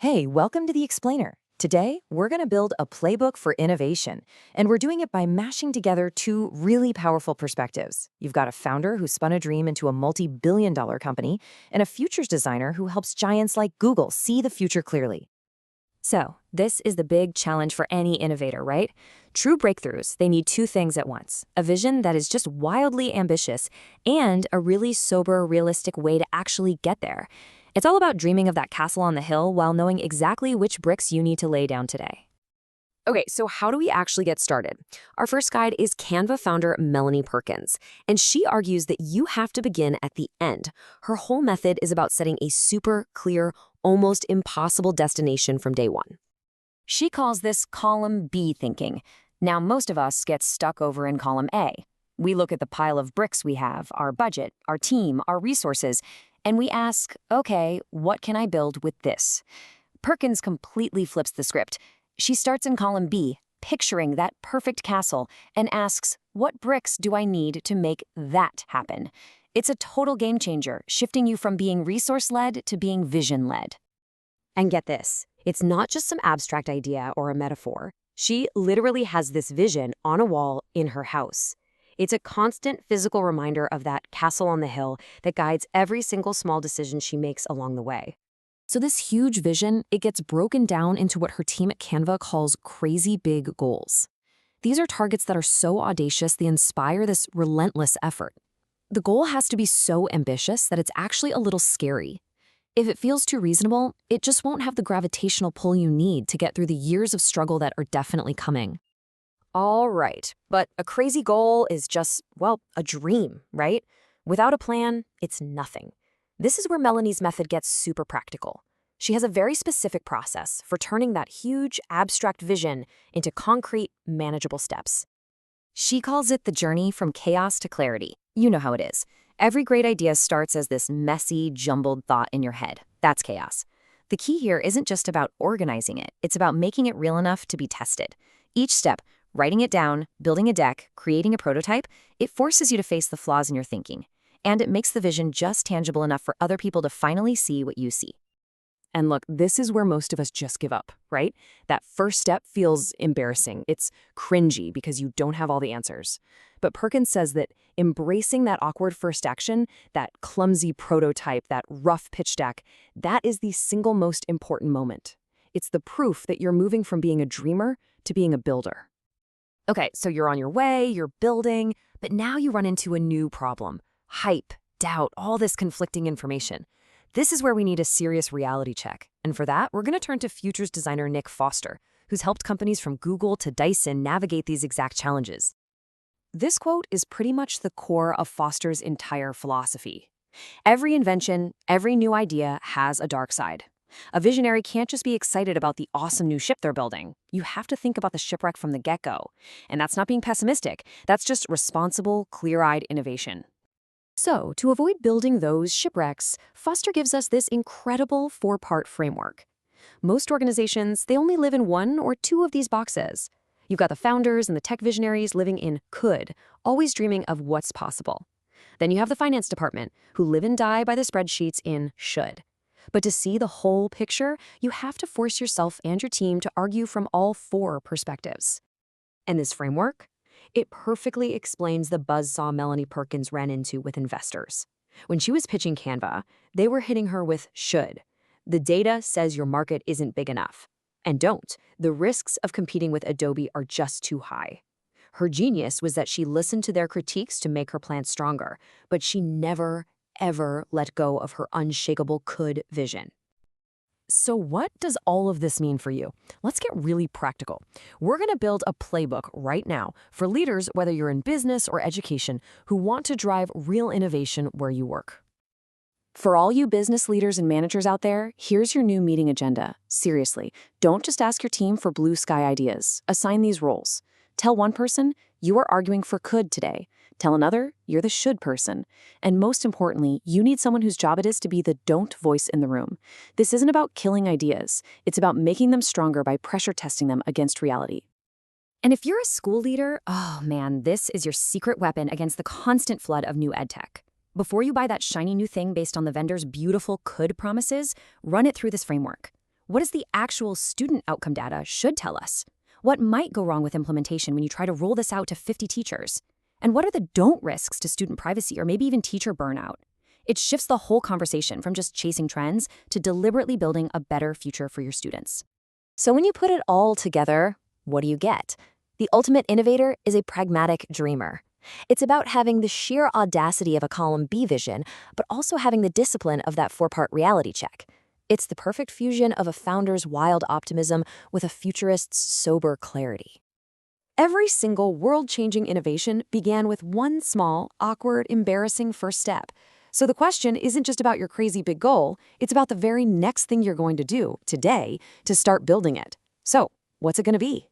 Hey, welcome to the Explainer. Today, we're going to build a playbook for innovation, and we're doing it by mashing together two really powerful perspectives. You've got a founder who spun a dream into a multi-billion-dollar company, and a futures designer who helps giants like Google see the future clearly. So, this is the big challenge for any innovator, right? True breakthroughs, they need two things at once: a vision that is just wildly ambitious and a really sober, realistic way to actually get there. It's all about dreaming of that castle on the hill while knowing exactly which bricks you need to lay down today. Okay, so how do we actually get started? Our first guide is Canva founder Melanie Perkins, and she argues that you have to begin at the end. Her whole method is about setting a super clear, almost impossible destination from day one. She calls this column B thinking. Now, most of us get stuck over in column A. We look at the pile of bricks we have, our budget, our team, our resources, and we ask, okay, what can I build with this? Perkins completely flips the script. She starts in column B, picturing that perfect castle, and asks, what bricks do I need to make that happen? It's a total game changer, shifting you from being resource-led to being vision-led. And get this, it's not just some abstract idea or a metaphor. She literally has this vision on a wall in her house. It's a constant physical reminder of that castle on the hill that guides every single small decision she makes along the way. So this huge vision, it gets broken down into what her team at Canva calls crazy big goals. These are targets that are so audacious they inspire this relentless effort. The goal has to be so ambitious that it's actually a little scary. If it feels too reasonable, it just won't have the gravitational pull you need to get through the years of struggle that are definitely coming. All right, but a crazy goal is just, well, a dream, right? Without a plan, it's nothing. This is where Melanie's method gets super practical. She has a very specific process for turning that huge, abstract vision into concrete, manageable steps. She calls it the journey from chaos to clarity. You know how it is. Every great idea starts as this messy, jumbled thought in your head. That's chaos. The key here isn't just about organizing it. It's about making it real enough to be tested. Each step, writing it down, building a deck, creating a prototype, it forces you to face the flaws in your thinking. And it makes the vision just tangible enough for other people to finally see what you see. And look, this is where most of us just give up, right? That first step feels embarrassing. It's cringy because you don't have all the answers. But Perkins says that embracing that awkward first action, that clumsy prototype, that rough pitch deck, that is the single most important moment. It's the proof that you're moving from being a dreamer to being a builder. Okay, so you're on your way, you're building, but now you run into a new problem. Hype, doubt, all this conflicting information. This is where we need a serious reality check. And for that, we're going to turn to futures designer Nick Foster, who's helped companies from Google to Dyson navigate these exact challenges. This quote is pretty much the core of Foster's entire philosophy. Every invention, every new idea has a dark side. A visionary can't just be excited about the awesome new ship they're building. You have to think about the shipwreck from the get-go. And that's not being pessimistic. That's just responsible, clear-eyed innovation. So, to avoid building those shipwrecks, Foster gives us this incredible four-part framework. Most organizations, they only live in one or two of these boxes. You've got the founders and the tech visionaries living in could, always dreaming of what's possible. Then you have the finance department, who live and die by the spreadsheets in should. But to see the whole picture, you have to force yourself and your team to argue from all four perspectives. And this framework? It perfectly explains the buzzsaw Melanie Perkins ran into with investors. When she was pitching Canva, they were hitting her with should. The data says your market isn't big enough. And don't. The risks of competing with Adobe are just too high. Her genius was that she listened to their critiques to make her plan stronger, but she never, ever let go of her unshakable could vision. So what does all of this mean for you? Let's get really practical. We're going to build a playbook right now for leaders, whether you're in business or education, who want to drive real innovation where you work. For all you business leaders and managers out there, here's your new meeting agenda. Seriously, don't just ask your team for blue sky ideas. Assign these roles. Tell one person, you are arguing for could today. Tell another, you're the should person. And most importantly, you need someone whose job it is to be the don't voice in the room. This isn't about killing ideas. It's about making them stronger by pressure testing them against reality. And if you're a school leader, oh man, this is your secret weapon against the constant flood of new ed tech. Before you buy that shiny new thing based on the vendor's beautiful could promises, run it through this framework. What does the actual student outcome data should tell us? What might go wrong with implementation when you try to roll this out to 50 teachers? And what are the don't risks to student privacy or maybe even teacher burnout? It shifts the whole conversation from just chasing trends to deliberately building a better future for your students. So when you put it all together, what do you get? The ultimate innovator is a pragmatic dreamer. It's about having the sheer audacity of a column B vision, but also having the discipline of that four-part reality check. It's the perfect fusion of a founder's wild optimism with a futurist's sober clarity. Every single world-changing innovation began with one small, awkward, embarrassing first step. So the question isn't just about your crazy big goal, it's about the very next thing you're going to do today to start building it. So, what's it going to be?